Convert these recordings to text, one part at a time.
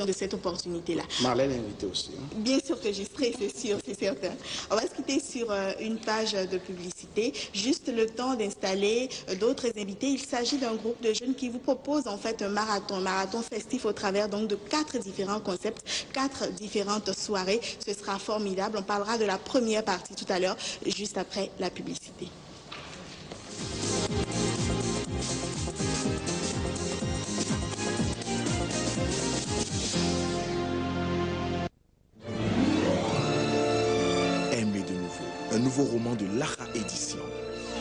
donc de cette opportunité-là. Marlène est invitée aussi. Bien sûr que j'y serai, c'est sûr, c'est certain. On va se quitter sur une page de publicité. Juste le temps d'installer d'autres invités. Il s'agit d'un groupe de jeunes qui vous propose en fait un marathon festif au travers donc de 4 différents concepts, 4 différentes soirées. Ce sera formidable. On parlera de la première partie tout à l'heure, juste après la publicité. Un nouveau roman de Lara Édition.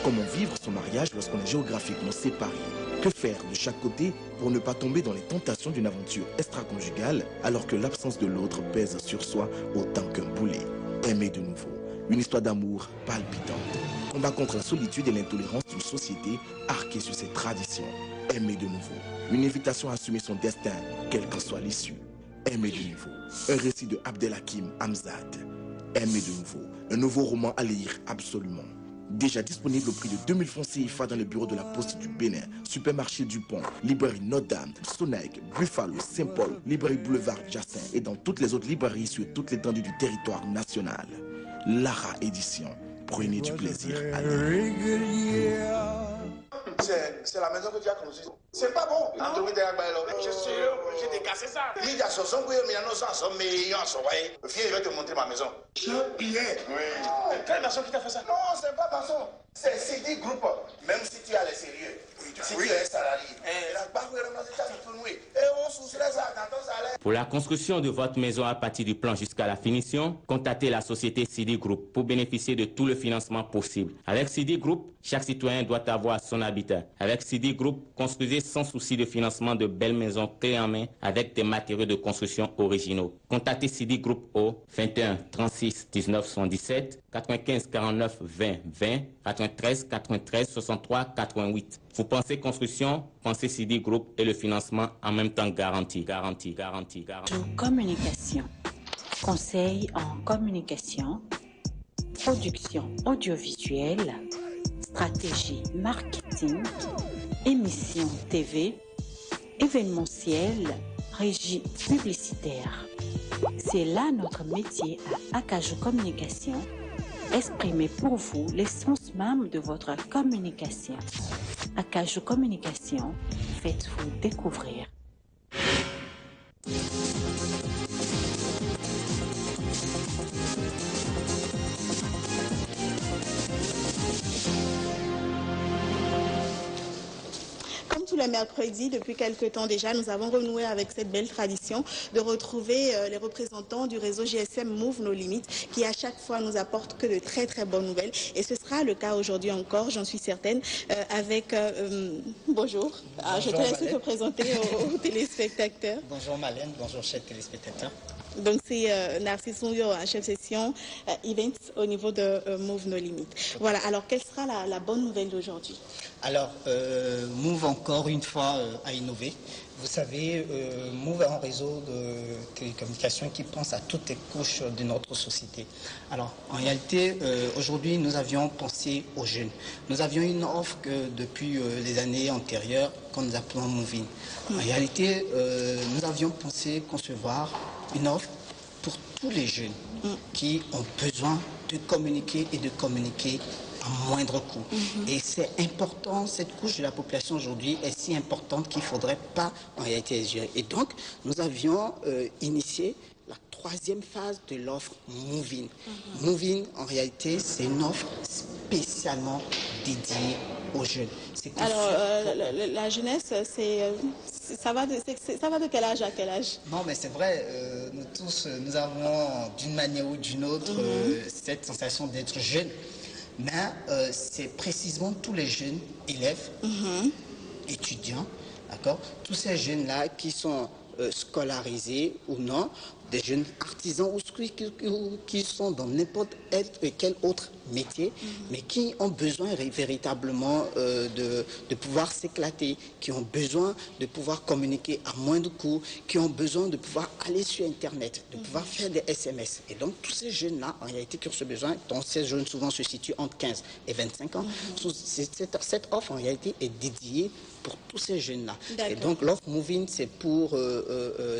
Comment vivre son mariage lorsqu'on est géographiquement séparé? Que faire de chaque côté pour ne pas tomber dans les tentations d'une aventure extra-conjugale alors que l'absence de l'autre pèse sur soi autant qu'un boulet? Aimer de nouveau. Une histoire d'amour palpitante. Combat contre la solitude et l'intolérance d'une société arquée sur ses traditions. Aimer de nouveau. Une invitation à assumer son destin, quelle qu'en soit l'issue. Aimer de nouveau. Un récit de Abdelhakim Hamzat. Aimer de nouveau. Un nouveau roman à lire absolument. Déjà disponible au prix de 2000 francs CFA dans le bureau de la Poste du Bénin, supermarché Dupont, librairie Notre-Dame, Sonac, Buffalo, Saint-Paul, librairie Boulevard Jacin et dans toutes les autres librairies sur toute l'étendue du territoire national. Lara Édition. Prenez du plaisir à lire. C'est la maison que tu as construite. C'est pas bon. Je suis obligé de casser ça. Il y a ce son que il y a nos sens, mais il y a ce voyez. Viens, je vais te montrer ma maison. Pierre. Oui. Quelle maçon qui t'a fait ça? Non, c'est pas maçon. C'est CD Group. Même si tu as les sérieux. Si tu es salarié. Pour la construction de votre maison à partir du plan jusqu'à la finition, contactez la société CD Group pour bénéficier de tout le financement possible. Avec CD Group, chaque citoyen doit avoir son habitat. Avec CD Group, construisez sans souci de financement de belles maisons clés en main avec des matériaux de construction originaux. Contactez CD Group au 21 36 19 77, 95 49 20 20, 93 93 63 88. Vous pensez construction, pensez CD Group et le financement en même temps garanti. Communication. Conseil en communication. Production audiovisuelle. Stratégie marketing. Émission TV. Événementiel. Régie publicitaire. C'est là notre métier à Acajou Communication. Exprimer pour vous l'essence même de votre communication. Acajou Communication, faites-vous découvrir. Tous les mercredis, depuis quelques temps déjà, nous avons renoué avec cette belle tradition de retrouver les représentants du réseau GSM Move No Limites qui à chaque fois nous apportent que de très très bonnes nouvelles. Et ce sera le cas aujourd'hui encore, j'en suis certaine, avec... bonjour. Je te laisse te présenter aux téléspectateurs. Bonjour Malène, bonjour chers téléspectateurs. Donc c'est Narcisse Souyo, chef section Events au niveau de Move No Limites. Voilà, alors quelle sera la bonne nouvelle d'aujourd'hui? Alors, Move encore une fois a innové. Vous savez, Move est un réseau de télécommunications qui pense à toutes les couches de notre société. Alors, en réalité, aujourd'hui, nous avions pensé aux jeunes. Nous avions une offre que depuis les années antérieures qu'on nous appelons Moving. En réalité, nous avions pensé concevoir une offre pour tous les jeunes qui ont besoin de communiquer et de communiquer à moindre coût. Et c'est important, cette couche de la population aujourd'hui est si importante qu'il ne faudrait pas en réalité les gérer. Et donc, nous avions initié la troisième phase de l'offre Moving. Moving, en réalité, c'est une offre spécialement dédiée aux jeunes. Alors, la jeunesse, ça va de quel âge à quel âge? Non, mais c'est vrai, nous tous, nous avons d'une manière ou d'une autre cette sensation d'être jeunes. Mais c'est précisément tous les jeunes élèves, étudiants, d'accord, tous ces jeunes-là qui sont scolarisés ou non, des jeunes artisans ou qui sont dans n'importe quel autre métier, mais qui ont besoin véritablement de pouvoir s'éclater, qui ont besoin de pouvoir communiquer à moindre coût, qui ont besoin de pouvoir aller sur Internet, de pouvoir faire des SMS. Et donc, tous ces jeunes-là, en réalité, qui ont ce besoin, dont ces jeunes souvent se situent entre 15 et 25 ans, cette offre, en réalité, est dédiée pour tous ces jeunes-là. Et donc l'offre Move-In, c'est pour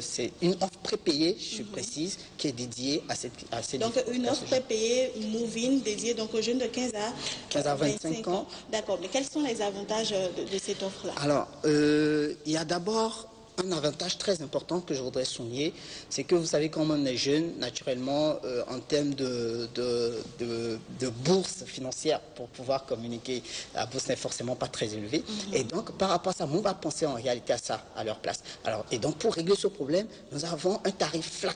c'est une offre prépayée, je précise, qui est dédiée à ces donc une offre prépayée Move-In dédiée donc aux jeunes de 15 à 25 ans. D'accord, mais quels sont les avantages de cette offre-là? Alors, il y a d'abord un avantage très important que je voudrais souligner, c'est que vous savez, quand on est jeune, naturellement, en termes de bourse financière pour pouvoir communiquer, la bourse n'est forcément pas très élevée. Et donc, par rapport à ça, on va penser en réalité à ça, à leur place. Alors, et donc, pour régler ce problème, nous avons un tarif flat.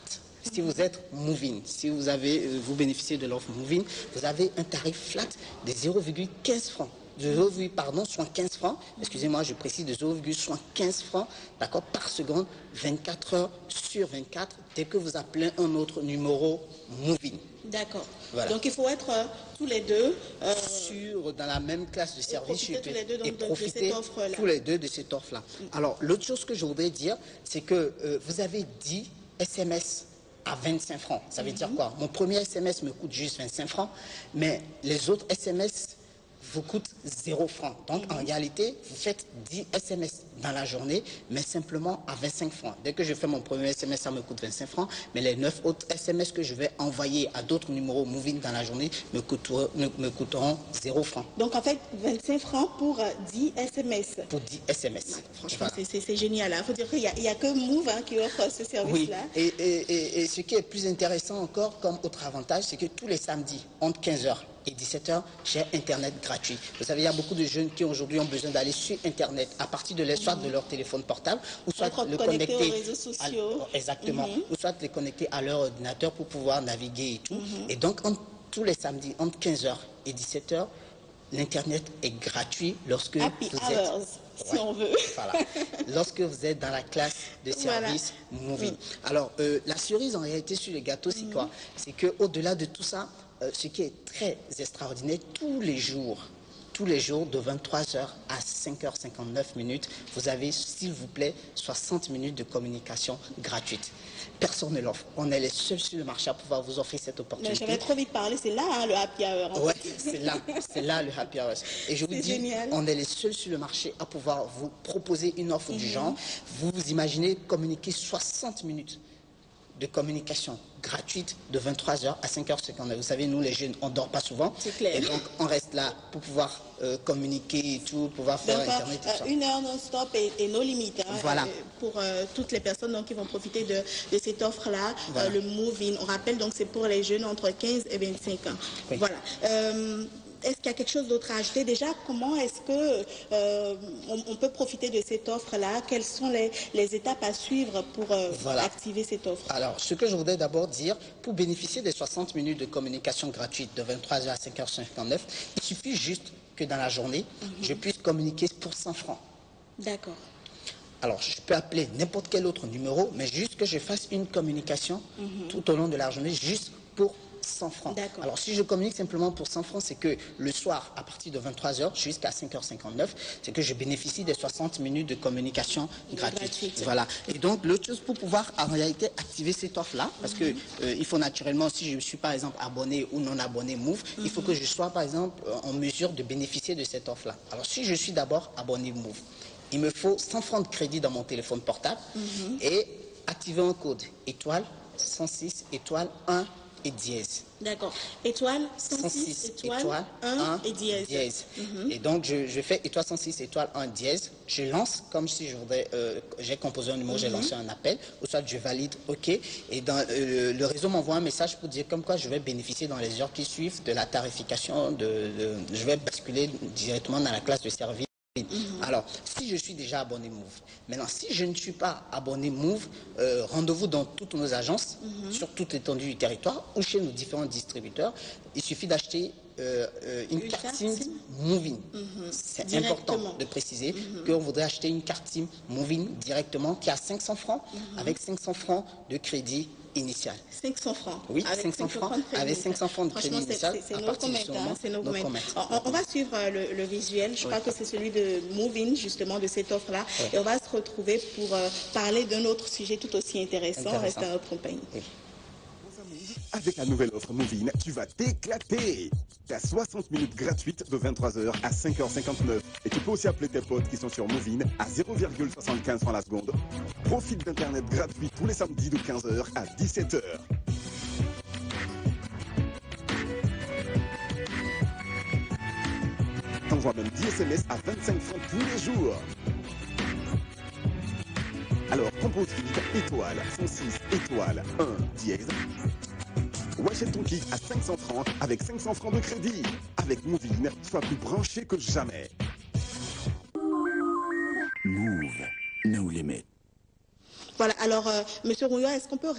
Si vous êtes Move-In, si vous bénéficiez de l'offre Move-In, vous avez un tarif flat de 0,15 francs. De 0,15 francs, excusez-moi, je précise, de 0,15 francs, d'accord, par seconde, 24 heures sur 24, dès que vous appelez un autre numéro Move-In. D'accord. Voilà. Donc il faut être tous les deux dans la même classe de service et profiter tous les deux de cette offre-là. Alors, l'autre chose que je voudrais dire, c'est que vous avez 10 SMS à 25 francs. Ça veut dire quoi? Mon premier SMS me coûte juste 25 francs, mais les autres SMS vous coûte 0 francs. Donc, en réalité, vous faites 10 SMS dans la journée, mais simplement à 25 francs. Dès que je fais mon premier SMS, ça me coûte 25 francs, mais les 9 autres SMS que je vais envoyer à d'autres numéros Move-In dans la journée me coûteront 0 francs. Donc, en fait, 25 francs pour 10 SMS. Pour 10 SMS. Franchement, voilà. C'est génial. Il faut dire qu'il n'y a que Move qui offre ce service-là. Oui, et ce qui est plus intéressant encore comme autre avantage, c'est que tous les samedis, entre 15h et 17h, j'ai Internet gratuit. Vous savez, il y a beaucoup de jeunes qui aujourd'hui ont besoin d'aller sur Internet à partir de soit de leur téléphone portable, ou soit le connecter aux réseaux sociaux. Exactement. Ou soit les connecter à leur ordinateur pour pouvoir naviguer et tout. Et donc, tous les samedis, entre 15h et 17h, l'Internet est gratuit lorsque Happy vous hours, êtes... si on veut. Voilà. Lorsque vous êtes dans la classe de service Move-In. Alors, la cerise en réalité sur le gâteau, c'est quoi? C'est qu'au-delà de tout ça, ce qui est très extraordinaire, tous les jours de 23h à 5h59, vous avez, s'il vous plaît, 60 minutes de communication gratuite. Personne ne l'offre. On est les seuls sur le marché à pouvoir vous offrir cette opportunité. Mais j'avais trop vite parlé, c'est là le happy hour. Oui, c'est là le happy hour. Et je vous dis, génial. On est les seuls sur le marché à pouvoir vous proposer une offre du genre. Vous vous imaginez communiquer 60 minutes de communication gratuite de 23h à 5h59. Vous savez, nous les jeunes, on ne dort pas souvent. C'est clair. Et donc, on reste là pour pouvoir communiquer et tout, pouvoir faire donc, Internet et tout ça. Une heure non-stop et nos limites voilà. Pour toutes les personnes donc, qui vont profiter de cette offre-là, voilà. Le Move-In. On rappelle, donc c'est pour les jeunes entre 15 et 25 ans. Oui. Voilà. Est-ce qu'il y a quelque chose d'autre à ajouter? Déjà, comment est-ce que on peut profiter de cette offre-là? Quelles sont les étapes à suivre pour voilà. activer cette offre? Alors, ce que je voudrais d'abord dire, pour bénéficier des 60 minutes de communication gratuite de 23h à 5h59, il suffit juste que dans la journée, je puisse communiquer pour 100 francs. D'accord. Alors, je peux appeler n'importe quel autre numéro, mais juste que je fasse une communication tout au long de la journée, juste pour 100 francs. Alors, si je communique simplement pour 100 francs, c'est que le soir, à partir de 23h jusqu'à 5h59, c'est que je bénéficie des 60 minutes de communication gratuite. Voilà. Et donc, l'autre chose, pour pouvoir en réalité activer cette offre-là, parce que il faut naturellement, si je suis par exemple abonné ou non abonné Move, il faut que je sois par exemple en mesure de bénéficier de cette offre-là. Alors, si je suis d'abord abonné Move, il me faut 100 francs de crédit dans mon téléphone portable et activer un code étoile 106 étoile 1 et dièse. D'accord. Étoile 106 étoile 1 et dièse. Et donc je fais étoile 106 étoile 1 dièse. Je lance comme si je voudrais, j'ai composé un numéro, j'ai lancé un appel, ou soit je valide OK. Et dans, le réseau m'envoie un message pour dire comme quoi je vais bénéficier dans les heures qui suivent de la tarification, je vais basculer directement dans la classe de service. Alors, si je suis déjà abonné Move, maintenant, si je ne suis pas abonné Move, rendez-vous dans toutes nos agences, sur toute l'étendue du territoire, ou chez nos différents distributeurs. Il suffit d'acheter une carte SIM Move-In. C'est important de préciser qu'on voudrait acheter une carte SIM Move-In directement qui a 500 francs, avec 500 francs de crédit initial. 500 francs. Oui, avec 500 francs. Avec 500 francs de crédit initial. C'est nos comètes. On va suivre le visuel. Je crois que c'est celui de Move-In, justement, de cette offre-là. Et on va se retrouver pour parler d'un autre sujet tout aussi intéressant. Reste à notre compagnie. Avec la nouvelle offre Movin, tu vas t'éclater. T'as 60 minutes gratuites de 23h à 5h59. Et tu peux aussi appeler tes potes qui sont sur Movin à 0,75 francs la seconde. Profite d'internet gratuit tous les samedis de 15h à 17h. T'envoies même 10 SMS à 25 francs tous les jours. Alors compose vite étoile 106 étoile 1 dièse. Ou achète ton kit à 500 francs avec 500 francs de crédit. Avec Movin, sois plus branché que jamais. Move, no limit. Voilà, alors, Monsieur Rouillard, est-ce qu'on peut